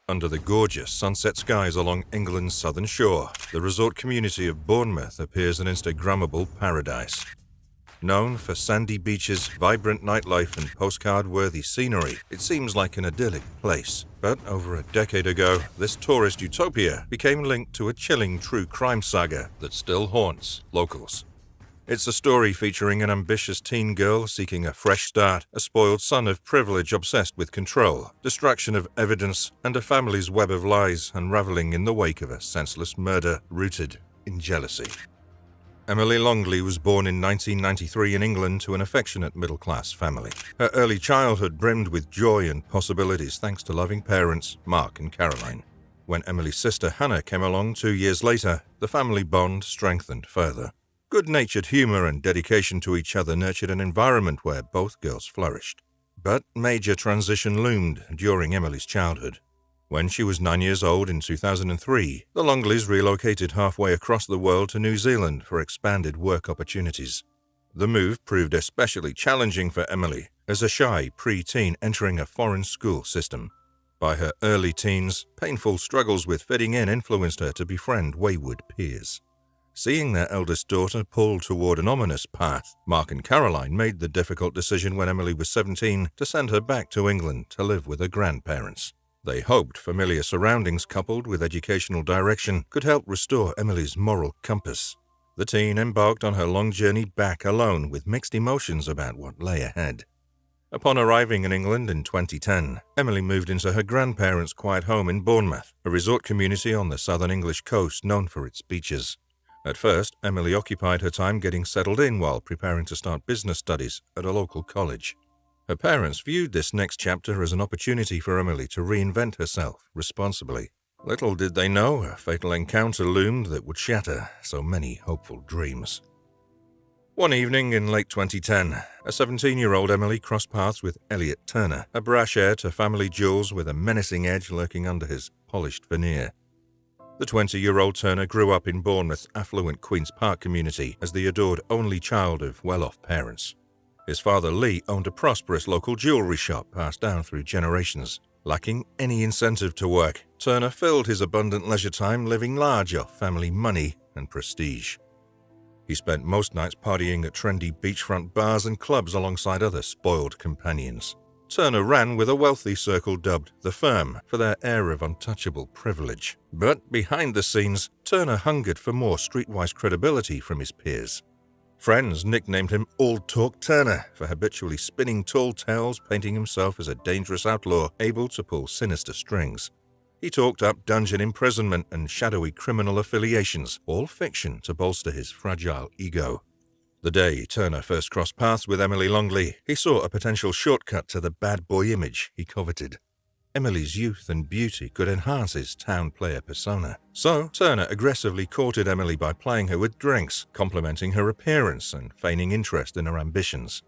Under the gorgeous sunset skies along England's southern shore, the resort community of Bournemouth appears an Instagrammable paradise. Known for sandy beaches, vibrant nightlife, and postcard-worthy scenery, it seems like an idyllic place. But over a decade ago, this tourist utopia became linked to a chilling true crime saga that still haunts locals. It's a story featuring an ambitious teen girl seeking a fresh start, a spoiled son of privilege obsessed with control, destruction of evidence, and a family's web of lies unraveling in the wake of a senseless murder rooted in jealousy. Emily Longley was born in 1993 in England to an affectionate middle-class family. Her early childhood brimmed with joy and possibilities thanks to loving parents, Mark and Caroline. When Emily's sister Hannah came along 2 years later, the family bond strengthened further. Good-natured humor and dedication to each other nurtured an environment where both girls flourished. But major transition loomed during Emily's childhood. When she was 9 years old in 2003, the Longleys relocated halfway across the world to New Zealand for expanded work opportunities. The move proved especially challenging for Emily, as a shy pre-teen entering a foreign school system. By her early teens, painful struggles with fitting in influenced her to befriend wayward peers. Seeing their eldest daughter pull toward an ominous path, Mark and Caroline made the difficult decision when Emily was 17 to send her back to England to live with her grandparents. They hoped familiar surroundings coupled with educational direction could help restore Emily's moral compass. The teen embarked on her long journey back alone with mixed emotions about what lay ahead. Upon arriving in England in 2010, Emily moved into her grandparents' quiet home in Bournemouth, a resort community on the southern English coast known for its beaches. At first, Emily occupied her time getting settled in while preparing to start business studies at a local college. Her parents viewed this next chapter as an opportunity for Emily to reinvent herself responsibly. Little did they know a fatal encounter loomed that would shatter so many hopeful dreams. One evening in late 2010, a 17-year-old Emily crossed paths with Elliot Turner, a brash heir to family jewels with a menacing edge lurking under his polished veneer. The 20-year-old Turner grew up in Bournemouth's affluent Queen's Park community as the adored only child of well-off parents. His father Lee owned a prosperous local jewelry shop passed down through generations. Lacking any incentive to work, Turner filled his abundant leisure time living large off family money and prestige. He spent most nights partying at trendy beachfront bars and clubs alongside other spoiled companions. Turner ran with a wealthy circle dubbed The Firm for their air of untouchable privilege. But behind the scenes, Turner hungered for more streetwise credibility from his peers. Friends nicknamed him Old Talk Turner for habitually spinning tall tales, painting himself as a dangerous outlaw able to pull sinister strings. He talked up dungeon imprisonment and shadowy criminal affiliations, all fiction to bolster his fragile ego. The day Turner first crossed paths with Emily Longley, he saw a potential shortcut to the bad boy image he coveted. Emily's youth and beauty could enhance his town player persona. So, Turner aggressively courted Emily by plying her with drinks, complimenting her appearance and feigning interest in her ambitions.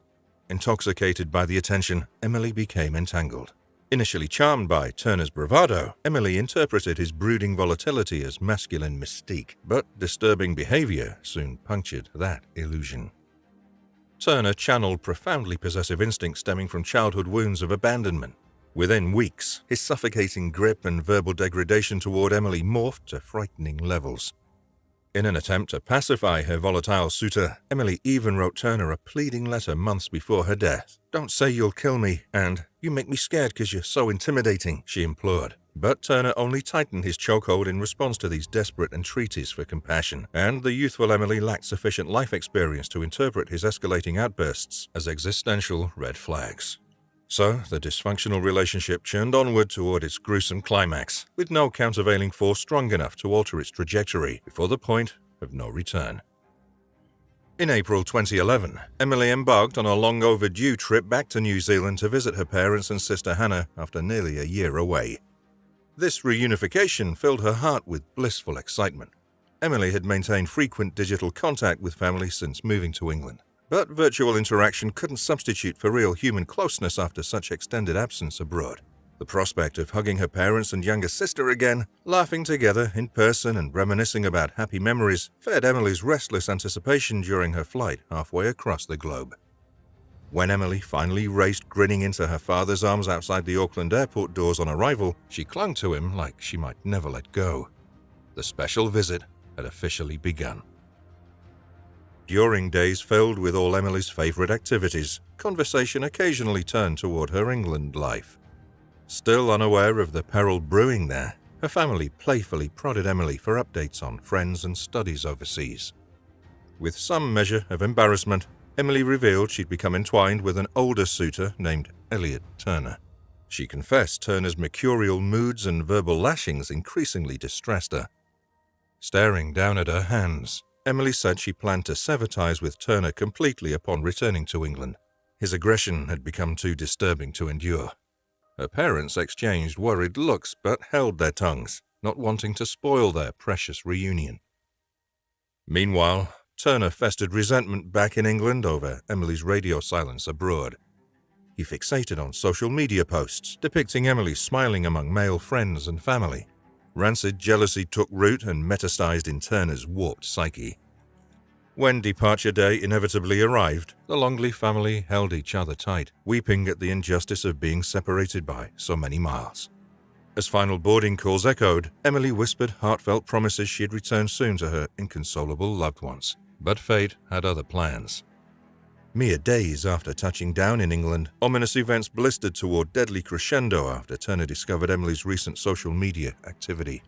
Intoxicated by the attention, Emily became entangled. Initially charmed by Turner's bravado, Emily interpreted his brooding volatility as masculine mystique, but disturbing behavior soon punctured that illusion. Turner channeled profoundly possessive instincts stemming from childhood wounds of abandonment. Within weeks, his suffocating grip and verbal degradation toward Emily morphed to frightening levels. In an attempt to pacify her volatile suitor, Emily even wrote Turner a pleading letter months before her death. "Don't say you'll kill me," and "You make me scared because you're so intimidating," she implored. But Turner only tightened his chokehold in response to these desperate entreaties for compassion, and the youthful Emily lacked sufficient life experience to interpret his escalating outbursts as existential red flags. So, the dysfunctional relationship churned onward toward its gruesome climax, with no countervailing force strong enough to alter its trajectory before the point of no return. In April 2011, Emily embarked on a long overdue trip back to New Zealand to visit her parents and sister Hannah after nearly a year away. This reunification filled her heart with blissful excitement. Emily had maintained frequent digital contact with family since moving to England. But virtual interaction couldn't substitute for real human closeness after such extended absence abroad. The prospect of hugging her parents and younger sister again, laughing together in person and reminiscing about happy memories, fed Emily's restless anticipation during her flight halfway across the globe. When Emily finally raced grinning into her father's arms outside the Auckland airport doors on arrival, she clung to him like she might never let go. The special visit had officially begun. During days filled with all Emily's favorite activities, conversation occasionally turned toward her England life. Still unaware of the peril brewing there, her family playfully prodded Emily for updates on friends and studies overseas. With some measure of embarrassment, Emily revealed she'd become entwined with an older suitor named Elliot Turner. She confessed Turner's mercurial moods and verbal lashings increasingly distressed her. Staring down at her hands, Emily said she planned to sever ties with Turner completely upon returning to England. His aggression had become too disturbing to endure. Her parents exchanged worried looks but held their tongues, not wanting to spoil their precious reunion. Meanwhile, Turner festered resentment back in England over Emily's radio silence abroad. He fixated on social media posts depicting Emily smiling among male friends and family. Rancid jealousy took root and metastasized in Turner's warped psyche. When departure day inevitably arrived, the Longley family held each other tight, weeping at the injustice of being separated by so many miles. As final boarding calls echoed, Emily whispered heartfelt promises she'd return soon to her inconsolable loved ones. But fate had other plans. Mere days after touching down in England, ominous events blistered toward deadly crescendo after Turner discovered Emily's recent social media activity.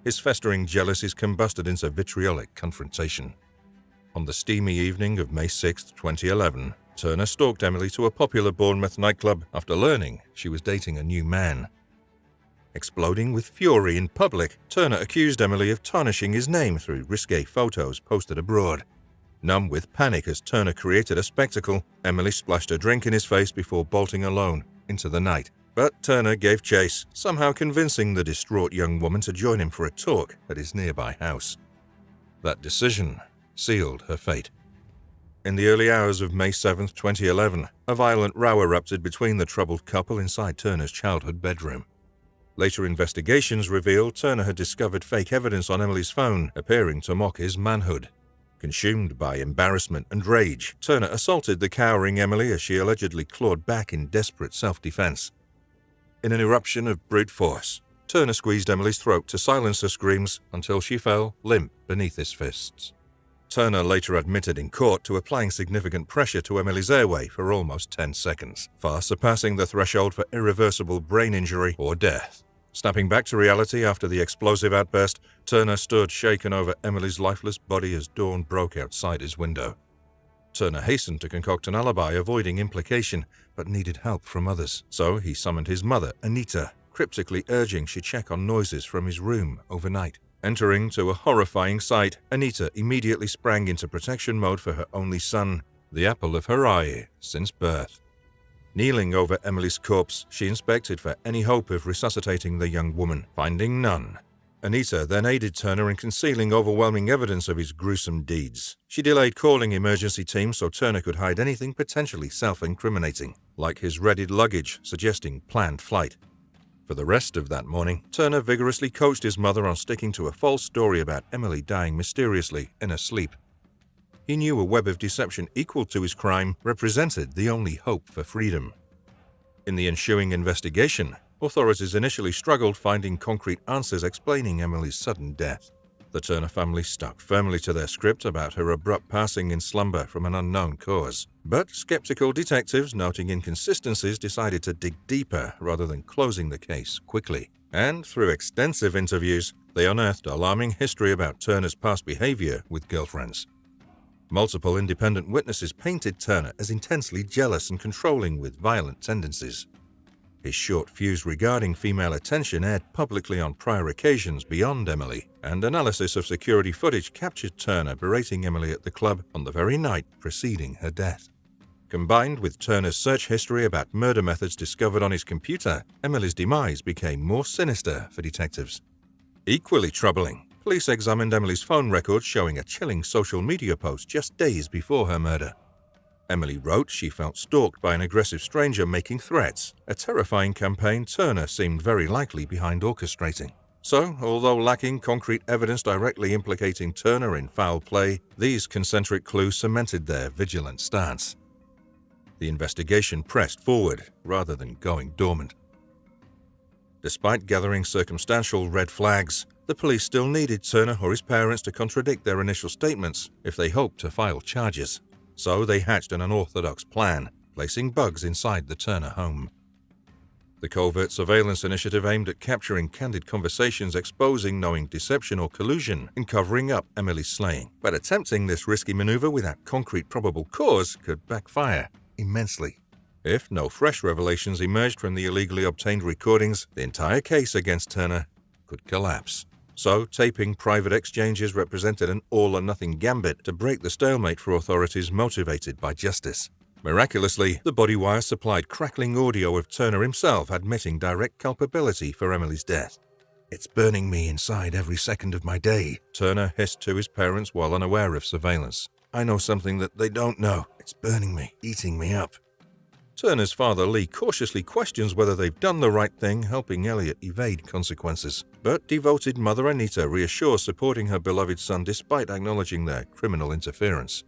His festering jealousies combusted into vitriolic confrontation. On the steamy evening of May 6, 2011, Turner stalked Emily to a popular Bournemouth nightclub after learning she was dating a new man. Exploding with fury in public, Turner accused Emily of tarnishing his name through risque photos posted abroad. Numb with panic as Turner created a spectacle, Emily splashed a drink in his face before bolting alone into the night. But Turner gave chase, somehow convincing the distraught young woman to join him for a talk at his nearby house. That decision sealed her fate. In the early hours of May 7, 2011, a violent row erupted between the troubled couple inside Turner's childhood bedroom. Later investigations revealed Turner had discovered fake evidence on Emily's phone, appearing to mock his manhood. Consumed by embarrassment and rage, Turner assaulted the cowering Emily as she allegedly clawed back in desperate self-defense. In an eruption of brute force, Turner squeezed Emily's throat to silence her screams until she fell limp beneath his fists. Turner later admitted in court to applying significant pressure to Emily's airway for almost 10 seconds, far surpassing the threshold for irreversible brain injury or death. Snapping back to reality after the explosive outburst, Turner stood shaken over Emily's lifeless body as dawn broke outside his window. Turner hastened to concoct an alibi, avoiding implication, but needed help from others. So he summoned his mother, Anita, cryptically urging she check on noises from his room overnight. Entering to a horrifying sight, Anita immediately sprang into protection mode for her only son, the apple of her eye since birth. Kneeling over Emily's corpse, she inspected for any hope of resuscitating the young woman, finding none. Anita then aided Turner in concealing overwhelming evidence of his gruesome deeds. She delayed calling emergency teams so Turner could hide anything potentially self-incriminating, like his readied luggage suggesting planned flight. For the rest of that morning, Turner vigorously coached his mother on sticking to a false story about Emily dying mysteriously in her sleep. He knew a web of deception equal to his crime represented the only hope for freedom. In the ensuing investigation, authorities initially struggled finding concrete answers explaining Emily's sudden death. The Turner family stuck firmly to their script about her abrupt passing in slumber from an unknown cause. But skeptical detectives noting inconsistencies decided to dig deeper rather than closing the case quickly. And through extensive interviews, they unearthed alarming history about Turner's past behavior with girlfriends. Multiple independent witnesses painted Turner as intensely jealous and controlling with violent tendencies. His short fuse regarding female attention aired publicly on prior occasions beyond Emily, and analysis of security footage captured Turner berating Emily at the club on the very night preceding her death. Combined with Turner's search history about murder methods discovered on his computer, Emily's demise became more sinister for detectives. Equally troubling, police examined Emily's phone records showing a chilling social media post just days before her murder. Emily wrote she felt stalked by an aggressive stranger making threats, a terrifying campaign Turner seemed very likely behind orchestrating. So, although lacking concrete evidence directly implicating Turner in foul play, these concentric clues cemented their vigilant stance. The investigation pressed forward rather than going dormant. Despite gathering circumstantial red flags, the police still needed Turner or his parents to contradict their initial statements if they hoped to file charges. So they hatched an unorthodox plan, placing bugs inside the Turner home. The covert surveillance initiative aimed at capturing candid conversations exposing knowing deception or collusion in covering up Emily's slaying. But attempting this risky maneuver without concrete probable cause could backfire immensely. If no fresh revelations emerged from the illegally obtained recordings, the entire case against Turner could collapse. So, taping private exchanges represented an all-or-nothing gambit to break the stalemate for authorities motivated by justice. Miraculously, the body wire supplied crackling audio of Turner himself admitting direct culpability for Emily's death. "It's burning me inside every second of my day," Turner hissed to his parents while unaware of surveillance. "I know something that they don't know. It's burning me, eating me up." Turner's father Lee cautiously questions whether they've done the right thing helping Elliot evade consequences. But devoted mother Anita reassures supporting her beloved son despite acknowledging their criminal interference.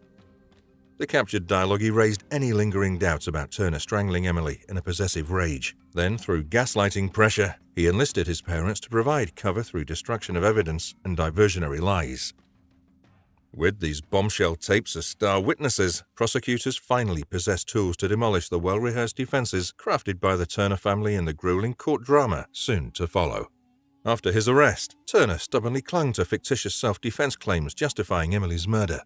The captured dialogue erased any lingering doubts about Turner strangling Emily in a possessive rage. Then, through gaslighting pressure, he enlisted his parents to provide cover through destruction of evidence and diversionary lies. With these bombshell tapes as star witnesses, prosecutors finally possessed tools to demolish the well-rehearsed defenses crafted by the Turner family in the grueling court drama soon to follow. After his arrest, Turner stubbornly clung to fictitious self-defense claims justifying Emily's murder.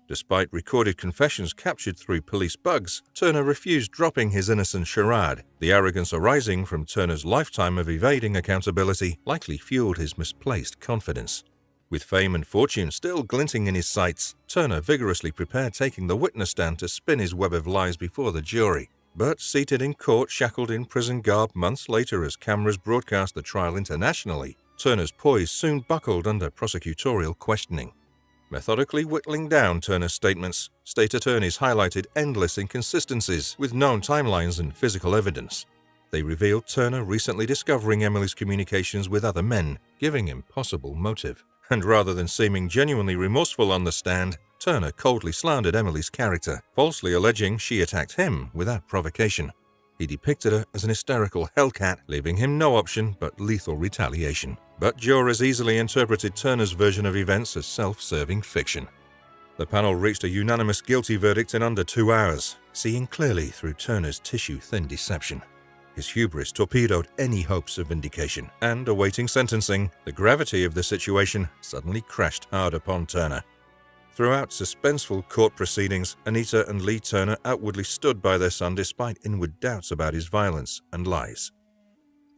Despite recorded confessions captured through police bugs, Turner refused dropping his innocent charade. The arrogance arising from Turner's lifetime of evading accountability likely fueled his misplaced confidence. With fame and fortune still glinting in his sights, Turner vigorously prepared taking the witness stand to spin his web of lies before the jury. But seated in court, shackled in prison garb months later as cameras broadcast the trial internationally, Turner's poise soon buckled under prosecutorial questioning. Methodically whittling down Turner's statements, state attorneys highlighted endless inconsistencies with known timelines and physical evidence. They revealed Turner recently discovering Emily's communications with other men, giving him possible motive. And rather than seeming genuinely remorseful on the stand, Turner coldly slandered Emily's character, falsely alleging she attacked him without provocation. He depicted her as an hysterical hellcat, leaving him no option but lethal retaliation. But jurors easily interpreted Turner's version of events as self-serving fiction. The panel reached a unanimous guilty verdict in under 2 hours, seeing clearly through Turner's tissue-thin deception. His hubris torpedoed any hopes of vindication, and awaiting sentencing, the gravity of the situation suddenly crashed hard upon Turner. Throughout suspenseful court proceedings, Anita and Lee Turner outwardly stood by their son despite inward doubts about his violence and lies.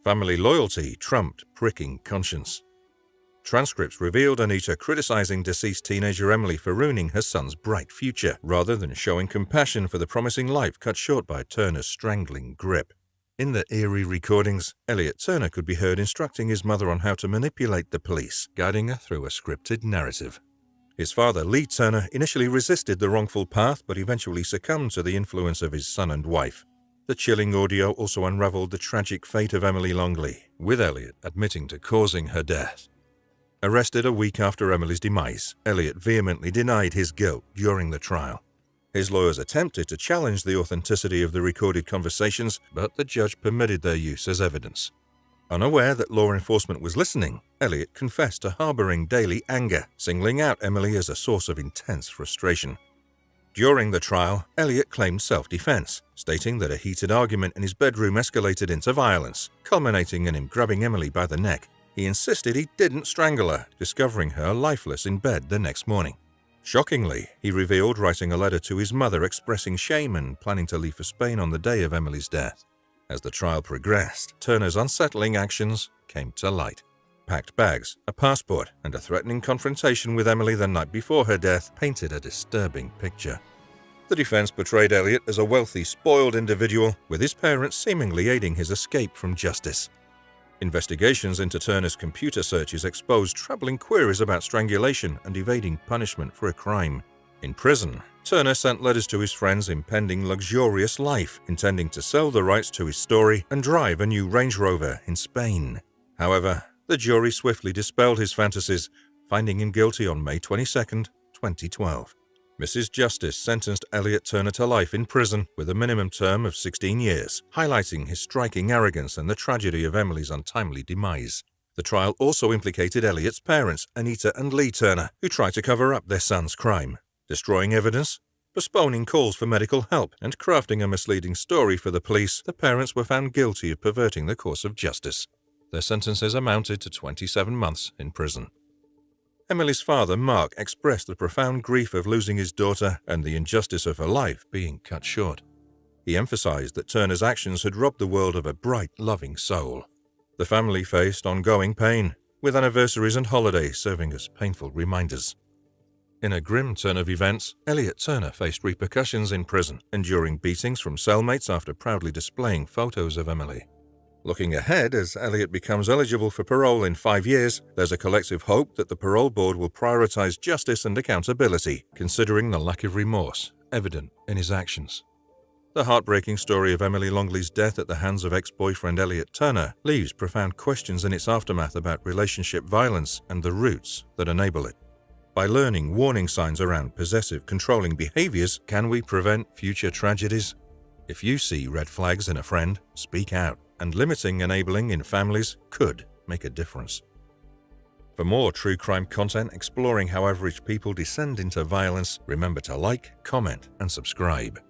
Family loyalty trumped pricking conscience. Transcripts revealed Anita criticizing deceased teenager Emily for ruining her son's bright future, rather than showing compassion for the promising life cut short by Turner's strangling grip. In the eerie recordings, Elliot Turner could be heard instructing his mother on how to manipulate the police, guiding her through a scripted narrative. His father, Lee Turner, initially resisted the wrongful path but eventually succumbed to the influence of his son and wife. The chilling audio also unraveled the tragic fate of Emily Longley, with Elliot admitting to causing her death. Arrested a week after Emily's demise, Elliot vehemently denied his guilt during the trial. His lawyers attempted to challenge the authenticity of the recorded conversations, but the judge permitted their use as evidence. Unaware that law enforcement was listening, Elliot confessed to harboring daily anger, singling out Emily as a source of intense frustration. During the trial, Elliot claimed self-defense, stating that a heated argument in his bedroom escalated into violence, culminating in him grabbing Emily by the neck. He insisted he didn't strangle her, discovering her lifeless in bed the next morning. Shockingly, he revealed writing a letter to his mother expressing shame and planning to leave for Spain on the day of Emily's death. As the trial progressed, Turner's unsettling actions came to light. Packed bags, a passport, and a threatening confrontation with Emily the night before her death painted a disturbing picture. The defense portrayed Elliot as a wealthy, spoiled individual, with his parents seemingly aiding his escape from justice. Investigations into Turner's computer searches exposed troubling queries about strangulation and evading punishment for a crime. In prison, Turner sent letters to his friends impending luxurious life, intending to sell the rights to his story and drive a new Range Rover in Spain. However, the jury swiftly dispelled his fantasies, finding him guilty on May 22, 2012. Mrs. Justice sentenced Elliot Turner to life in prison with a minimum term of 16 years, highlighting his striking arrogance and the tragedy of Emily's untimely demise. The trial also implicated Elliot's parents, Anita and Lee Turner, who tried to cover up their son's crime, destroying evidence, postponing calls for medical help, and crafting a misleading story for the police. The parents were found guilty of perverting the course of justice. Their sentences amounted to 27 months in prison. Emily's father, Mark, expressed the profound grief of losing his daughter and the injustice of her life being cut short. He emphasized that Turner's actions had robbed the world of a bright, loving soul. The family faced ongoing pain, with anniversaries and holidays serving as painful reminders. In a grim turn of events, Elliot Turner faced repercussions in prison, enduring beatings from cellmates after proudly displaying photos of Emily. Looking ahead, as Elliot becomes eligible for parole in 5 years, there's a collective hope that the parole board will prioritize justice and accountability, considering the lack of remorse evident in his actions. The heartbreaking story of Emily Longley's death at the hands of ex-boyfriend Elliot Turner leaves profound questions in its aftermath about relationship violence and the roots that enable it. By learning warning signs around possessive, controlling behaviors, can we prevent future tragedies? If you see red flags in a friend, speak out, and limiting enabling in families could make a difference. For more true crime content exploring how average people descend into violence, remember to like, comment, and subscribe.